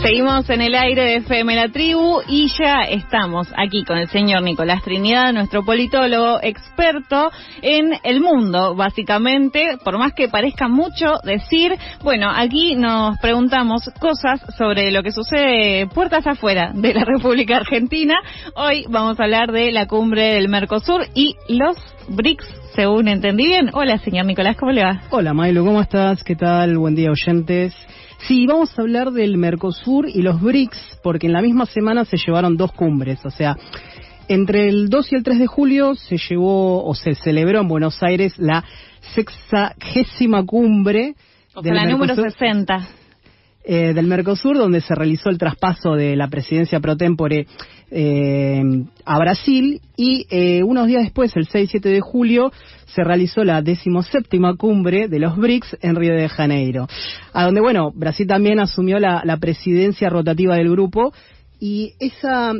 Seguimos en el aire de FM La Tribu y ya estamos aquí con el señor Nicolás Trinidad, nuestro politólogo experto en el mundo, básicamente, por más que parezca mucho decir. Bueno, aquí nos preguntamos cosas sobre lo que sucede puertas afuera de la República Argentina. Hoy vamos a hablar de la cumbre del Mercosur y los BRICS, según entendí bien. Hola, señor Nicolás, ¿cómo le va? Hola, Maylo, ¿cómo estás? ¿Qué tal? Buen día, oyentes. Sí, vamos a hablar del Mercosur y los BRICS, porque en la misma semana se llevaron dos cumbres. O sea, entre el 2 y el 3 de julio se llevó o se celebró en Buenos Aires la 60ª cumbre. O sea, la número 60. Del Mercosur, donde se realizó el traspaso de la presidencia pro tempore a Brasil, y unos días después, el 6 y 7 de julio, se realizó la 17ª cumbre de los BRICS en Río de Janeiro, a donde, bueno, Brasil también asumió la presidencia rotativa del grupo, y esta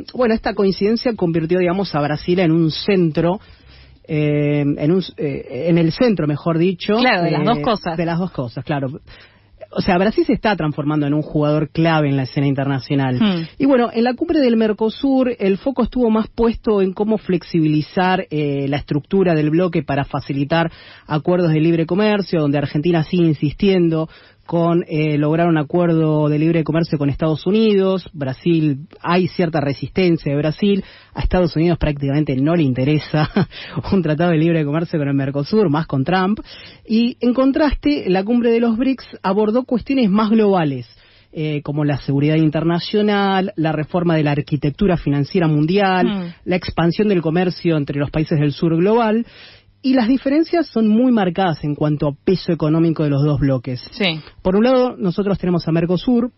coincidencia convirtió, digamos, a Brasil en un centro, en el centro, mejor dicho. Claro, de las dos cosas. De las dos cosas, claro. O sea, Brasil se está transformando en un jugador clave en la escena internacional. Y bueno, en la cumbre del Mercosur el foco estuvo más puesto en cómo flexibilizar la estructura del bloque para facilitar acuerdos de libre comercio, donde Argentina sigue insistiendo con lograr un acuerdo de libre comercio con Estados Unidos. Brasil, hay cierta resistencia de Brasil. A Estados Unidos prácticamente no le interesa un tratado de libre comercio con el Mercosur, más con Trump. Y en contraste, la cumbre de los BRICS abordó cuestiones más globales, como la seguridad internacional, la reforma de la arquitectura financiera mundial, la expansión del comercio entre los países del sur global. Y las diferencias son muy marcadas en cuanto a peso económico de los dos bloques. Sí. Por un lado, nosotros tenemos a Mercosur,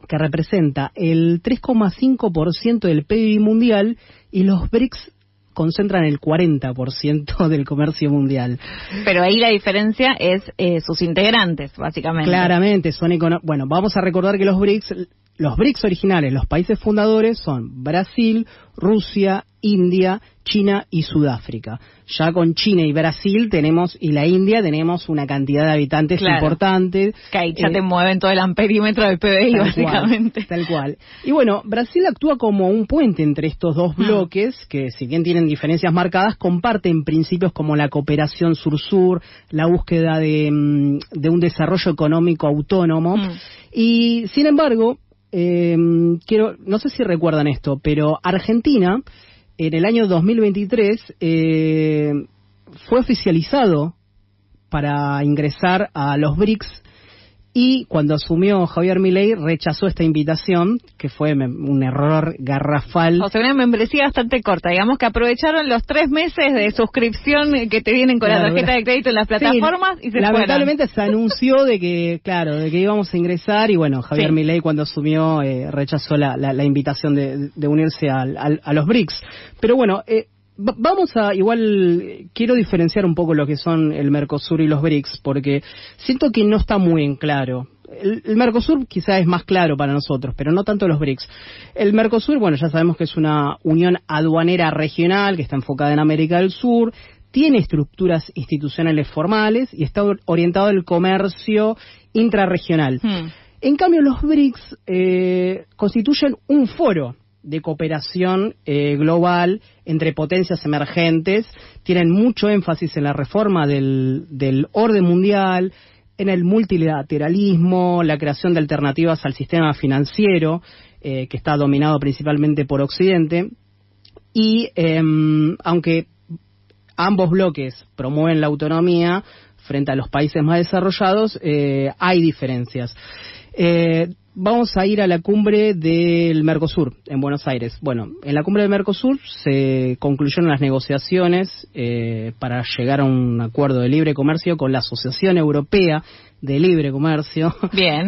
que representa el 3,5% del PIB mundial, y los BRICS concentran el 40% del comercio mundial. Pero ahí la diferencia es sus integrantes, básicamente. Claramente, bueno, vamos a recordar que los BRICS originales, los países fundadores, son Brasil, Rusia, India, China y Sudáfrica. Ya con China y Brasil y la India tenemos una cantidad de habitantes importante. Que ahí ya te mueven todo el amperímetro del PBI, básicamente. Tal cual. Y bueno, Brasil actúa como un puente entre estos dos bloques, que si bien tienen diferencias marcadas, comparten principios como la cooperación sur-sur, la búsqueda de un desarrollo económico autónomo. Y sin embargo, no sé si recuerdan esto, pero Argentina en el año 2023 fue oficializado para ingresar a los BRICS, y cuando asumió Javier Milei rechazó esta invitación, que fue un error garrafal. O sea, una membresía bastante corta, digamos que aprovecharon los 3 meses de suscripción que te vienen con la tarjeta de crédito en las plataformas, y se lamentablemente se anunció de que íbamos a ingresar, y bueno, Javier Milei cuando asumió rechazó la invitación de unirse a los BRICS. Pero bueno, quiero diferenciar un poco lo que son el Mercosur y los BRICS, porque siento que no está muy en claro. El Mercosur quizás es más claro para nosotros, pero no tanto los BRICS. El Mercosur, bueno, ya sabemos que es una unión aduanera regional que está enfocada en América del Sur, tiene estructuras institucionales formales y está orientado al comercio intrarregional. En cambio, los BRICS constituyen un foro de cooperación global entre potencias emergentes, tienen mucho énfasis en la reforma del orden mundial, en el multilateralismo, la creación de alternativas al sistema financiero, que está dominado principalmente por Occidente, y aunque ambos bloques promueven la autonomía frente a los países más desarrollados, hay diferencias. Vamos a ir a la cumbre del Mercosur en Buenos Aires. Bueno, en la cumbre del Mercosur se concluyeron las negociaciones para llegar a un acuerdo de libre comercio con la Asociación Europea de Libre Comercio,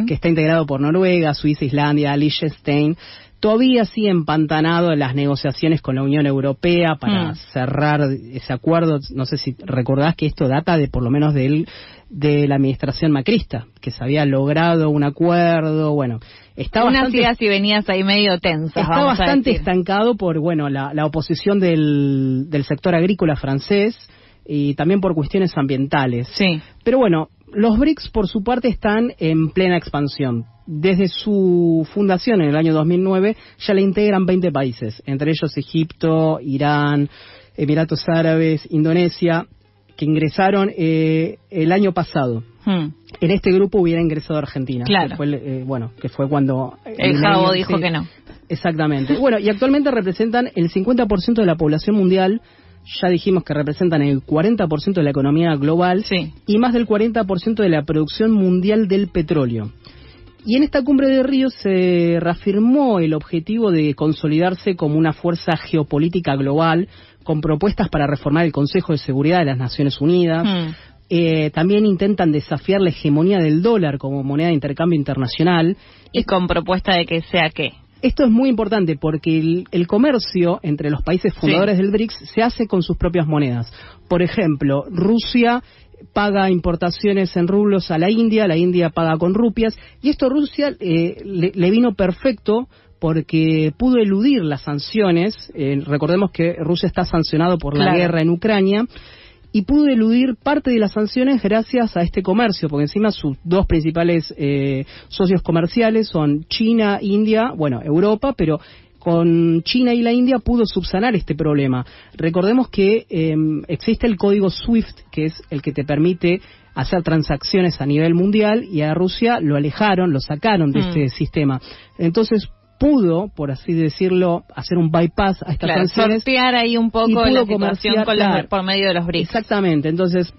que está integrado por Noruega, Suiza, Islandia, Liechtenstein. Todavía sigue empantanado en las negociaciones con la Unión Europea para cerrar ese acuerdo. No sé si recordás que esto data de por lo menos de la administración macrista, que se había logrado un acuerdo. Bueno, está unas idas y venidas ahí medio tensas. Está bastante estancado por la oposición del sector agrícola francés, y también por cuestiones ambientales. Sí. Pero bueno, Los BRICS, por su parte, están en plena expansión. Desde su fundación en el año 2009 ya la integran 20 países, entre ellos Egipto, Irán, Emiratos Árabes, Indonesia, que ingresaron el año pasado. En este grupo hubiera ingresado Argentina, claro. que fue cuando el Jabo dijo que no. Exactamente. Bueno, y actualmente representan el 50% de la población mundial. Ya dijimos que representan el 40% de la economía global, sí, y más del 40% de la producción mundial del petróleo. Y en esta cumbre de Río se reafirmó el objetivo de consolidarse como una fuerza geopolítica global, con propuestas para reformar el Consejo de Seguridad de las Naciones Unidas. También intentan desafiar la hegemonía del dólar como moneda de intercambio internacional. Y con propuesta de que sea qué. Esto es muy importante porque el comercio entre los países fundadores del BRICS se hace con sus propias monedas. Por ejemplo, Rusia paga importaciones en rublos a la India paga con rupias, y esto a Rusia le vino perfecto porque pudo eludir las sanciones. Recordemos que Rusia está sancionado por la guerra en Ucrania, y pudo eludir parte de las sanciones gracias a este comercio, porque encima sus dos principales socios comerciales son China, India, Europa, pero con China y la India pudo subsanar este problema. Recordemos que existe el código SWIFT, que es el que te permite hacer transacciones a nivel mundial, y a Rusia lo sacaron de este sistema. Entonces pudo, por así decirlo, hacer un bypass a estas sanciones. Sortear ahí un poco la situación por medio de los BRICS. Exactamente, entonces...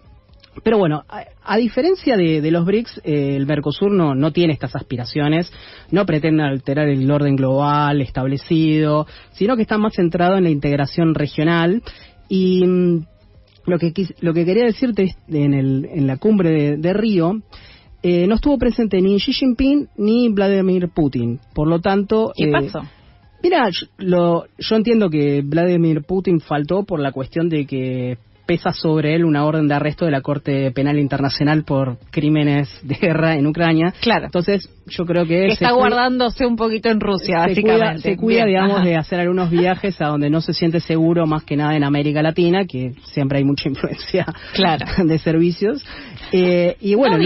Pero bueno, a diferencia de los BRICS, el Mercosur no tiene estas aspiraciones, no pretende alterar el orden global establecido, sino que está más centrado en la integración regional. Y lo que quería decirte en la cumbre de Río, no estuvo presente ni Xi Jinping ni Vladimir Putin. Por lo tanto... ¿Qué pasó? Mira, yo entiendo que Vladimir Putin faltó por la cuestión de que pesa sobre él una orden de arresto de la Corte Penal Internacional por crímenes de guerra en Ucrania. Claro. Entonces, yo creo que está guardándose un poquito en Rusia, básicamente. Se cuida, digamos, de hacer algunos viajes a donde no se siente seguro, más que nada en América Latina, que siempre hay mucha influencia de servicios. Y bueno,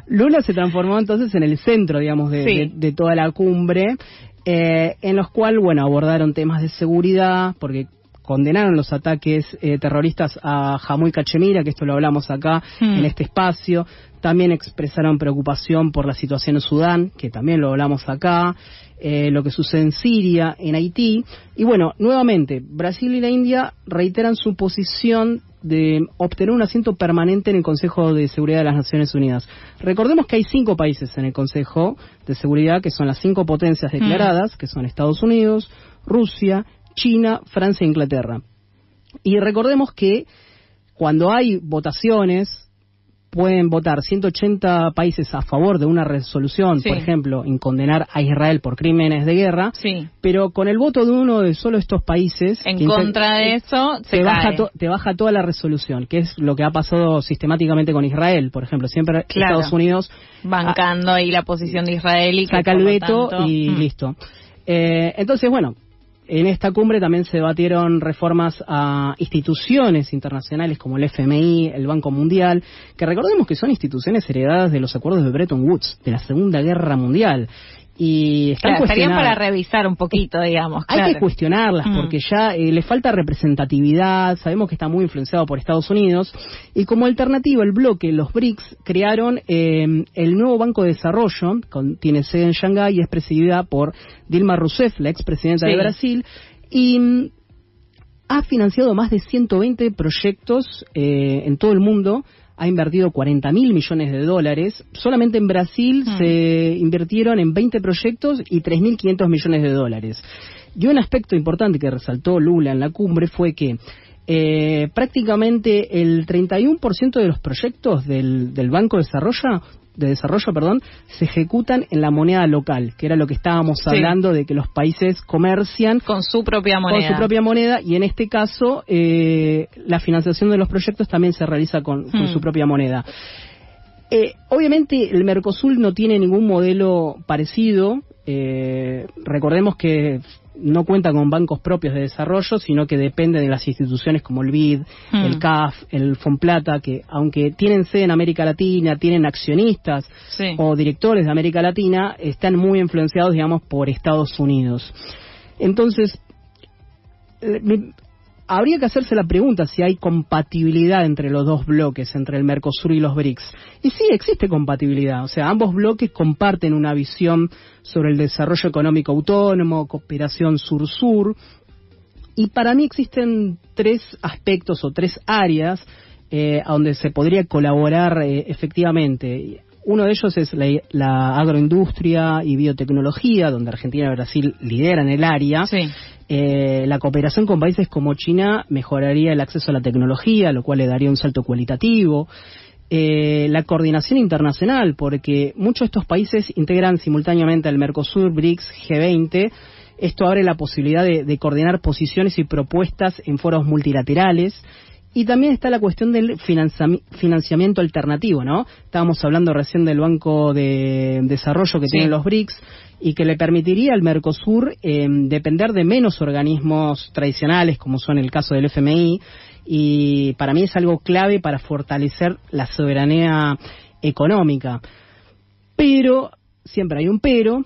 Lula se transformó entonces en el centro, digamos, de toda la cumbre, en los cuales, abordaron temas de seguridad, porque condenaron los ataques terroristas a Jammu y Cachemira, que esto lo hablamos acá en este espacio. También expresaron preocupación por la situación en Sudán, que también lo hablamos acá, lo que sucede en Siria, en Haití. Y nuevamente, Brasil y la India reiteran su posición de obtener un asiento permanente en el Consejo de Seguridad de las Naciones Unidas. Recordemos que hay 5 países en el Consejo de Seguridad, que son las 5 potencias declaradas, que son Estados Unidos, Rusia, China, Francia e Inglaterra. Y recordemos que cuando hay votaciones, pueden votar 180 países a favor de una resolución, por ejemplo, en condenar a Israel por crímenes de guerra, pero con el voto de uno de solo estos países en contra de eso te baja toda la resolución, que es lo que ha pasado sistemáticamente con Israel, por ejemplo. Siempre Estados Unidos bancando ahí la posición de Israel y saca el veto y listo. Entonces, en esta cumbre también se debatieron reformas a instituciones internacionales como el FMI, el Banco Mundial, que recordemos que son instituciones heredadas de los acuerdos de Bretton Woods, de la Segunda Guerra Mundial. Y estarían para revisar un poquito, digamos. Hay que cuestionarlas porque ya le falta representatividad. Sabemos que está muy influenciado por Estados Unidos, y como alternativa el bloque, los BRICS crearon el nuevo Banco de Desarrollo, tiene sede en Shanghái y es presidida por Dilma Rousseff, la expresidenta de Brasil, y ha financiado más de 120 proyectos en todo el mundo. Ha invertido $40.000 millones. Solamente en Brasil se invirtieron en 20 proyectos y $3.500 millones. Y un aspecto importante que resaltó Lula en la cumbre fue que prácticamente el 31% de los proyectos del Banco de Desarrollo, se ejecutan en la moneda local, que era lo que estábamos hablando de que los países comercian con su propia moneda, y en este caso la financiación de los proyectos también se realiza con su propia moneda. Obviamente el Mercosur no tiene ningún modelo parecido. recordemos que no cuenta con bancos propios de desarrollo, sino que depende de las instituciones como el BID, el CAF, el Fonplata, que aunque tienen sede en América Latina, tienen accionistas o directores de América Latina, están muy influenciados, digamos, por Estados Unidos. Entonces, habría que hacerse la pregunta si hay compatibilidad entre los dos bloques, entre el Mercosur y los BRICS. Y sí, existe compatibilidad. O sea, ambos bloques comparten una visión sobre el desarrollo económico autónomo, cooperación sur-sur. Y para mí existen 3 aspectos o 3 áreas a donde se podría colaborar efectivamente. Uno de ellos es la agroindustria y biotecnología, donde Argentina y Brasil lideran el área. Sí. La cooperación con países como China mejoraría el acceso a la tecnología, lo cual le daría un salto cualitativo. La coordinación internacional, porque muchos de estos países integran simultáneamente al Mercosur, BRICS, G20. Esto abre la posibilidad de coordinar posiciones y propuestas en foros multilaterales. Y también está la cuestión del financiamiento alternativo, ¿no? Estábamos hablando recién del Banco de Desarrollo que tienen los BRICS y que le permitiría al Mercosur depender de menos organismos tradicionales, como son el caso del FMI, y para mí es algo clave para fortalecer la soberanía económica. Pero, siempre hay un pero...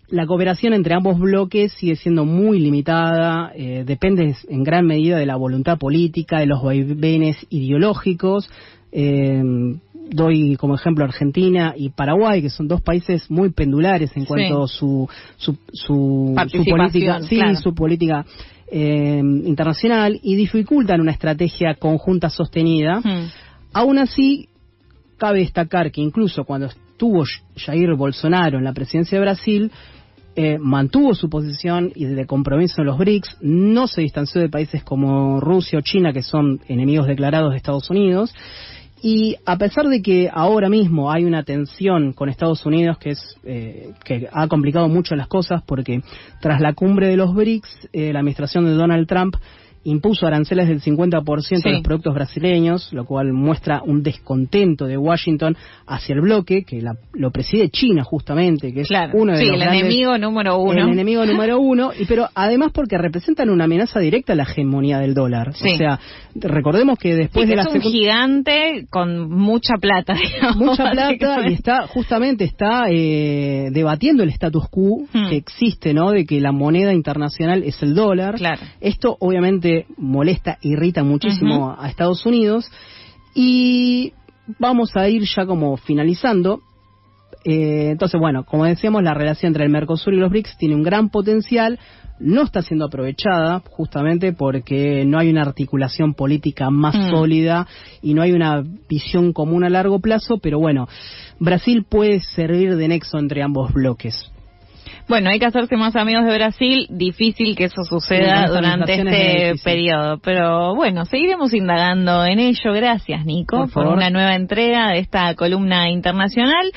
La cooperación entre ambos bloques sigue siendo muy limitada, depende en gran medida de la voluntad política, de los vaivenes ideológicos. Doy como ejemplo Argentina y Paraguay, que son 2 países muy pendulares en cuanto a su política, su política internacional, y dificultan una estrategia conjunta sostenida. Aún así, cabe destacar que incluso cuando estuvo Jair Bolsonaro en la presidencia de Brasil, mantuvo su posición y de compromiso en los BRICS, no se distanció de países como Rusia o China, que son enemigos declarados de Estados Unidos, y a pesar de que ahora mismo hay una tensión con Estados Unidos que ha complicado mucho las cosas, porque tras la cumbre de los BRICS, la administración de Donald Trump impuso aranceles del 50% a los productos brasileños, lo cual muestra un descontento de Washington hacia el bloque, que lo preside China justamente, que es uno de los grandes, enemigo número uno. El enemigo número uno, pero además porque representan una amenaza directa a la hegemonía del dólar. O sea, recordemos que después de la es un gigante con mucha plata, digamos. Mucha plata, y está debatiendo el status quo que existe, ¿no? De que la moneda internacional es el dólar. Esto obviamente molesta, irrita muchísimo a Estados Unidos, y vamos a ir ya como finalizando. Entonces, bueno, como decíamos, la relación entre el Mercosur y los BRICS tiene un gran potencial, no está siendo aprovechada justamente porque no hay una articulación política más sólida y no hay una visión común a largo plazo, pero bueno, Brasil puede servir de nexo entre ambos bloques. Bueno, hay que hacerse más amigos de Brasil, difícil que eso suceda durante este periodo, pero bueno, seguiremos indagando en ello. Gracias, Nico, por una nueva entrega de esta columna internacional.